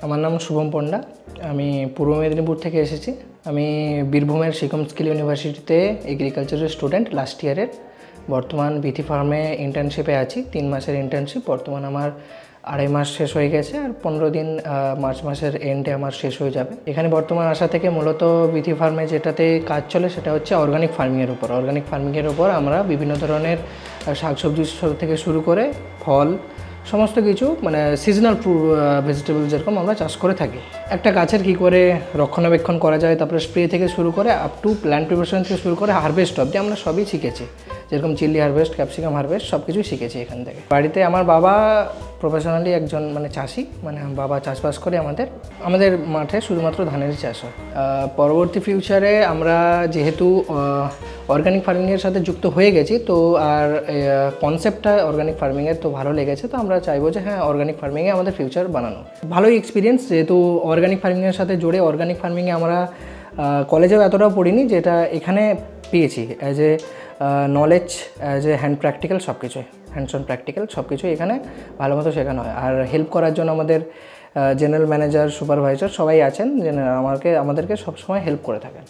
আমার নাম শুভম পণ্ডা। আমি পূর্ব মেদিনীপুর থেকে এসেছি। আমি বীরভূমের শিকম স্কিল ইউনিভার্সিটিতে এগ্রিকালচারের স্টুডেন্ট লাস্ট ইয়ারের। বর্তমান বিথি ফার্মে ইন্টার্নশিপে আছি, 3 মাসের ইন্টার্নশিপ। বর্তমান আমার 2.5 মাস শেষ হয়ে গেছে, আর 15 দিন মার্চ মাসের এন্ডে আমার শেষ হয়ে যাবে। এখানে বর্তমান আসা থেকে মূলত বিথি ফার্মে যেটাতে কাজ চলে সেটা হচ্ছে অর্গানিক ফার্মিংয়ের উপর। অর্গানিক ফার্মিংয়ের উপর আমরা বিভিন্ন ধরনের শাকসবজি থেকে শুরু করে ফল, সমস্ত কিছু মানে সিজনাল ভেজিটেবল যেরকম আমরা চাষ করে থাকি। একটা গাছের কী করে রক্ষণাবেক্ষণ করা যায়, তারপরে স্প্রে থেকে শুরু করে আপ টু প্ল্যান্ট প্রিপারেশন থেকে শুরু করে হারভেস্ট অবধি আমরা সবই শিখেছি। যেরকম চিলি হারভেস্ট, ক্যাপসিকাম হারভেস্ট সব কিছুই শিখেছি এখান থেকে। বাড়িতে আমার বাবা প্রফেশনালি একজন চাষি, বাবা চাষবাস করে। আমাদের মাঠে শুধুমাত্র ধানেরই চাষ হয়। পরবর্তী ফিউচারে আমরা যেহেতু অর্গানিক ফার্মিংয়ের সাথে যুক্ত হয়ে গেছি, তো আর কনসেপ্টটা অর্গানিক ফার্মিংয়ের তো ভালো লেগেছে, তো আমরা চাইবো যে হ্যাঁ, অর্গানিক ফার্মিংয়ে আমাদের ফিউচার বানানো। ভালোই এক্সপিরিয়েন্স, যেহেতু অর্গানিক ফার্মিংয়ের সাথে জুড়ে। অর্গানিক ফার্মিংয়ে আমরা কলেজেও এতটাও পড়িনি, যেটা এখানে পেয়েছি as a knowledge, as a hand practical, সব কিছুই হ্যান্ডস অন প্র্যাকটিক্যাল সব কিছুই এখানে ভালো মতো শেখানো হয়। আর হেল্প করার জন্য আমাদের জেনারেল ম্যানেজার, সুপারভাইজার সবাই আছেন, আমাদেরকে সবসময় হেল্প করে থাকেন।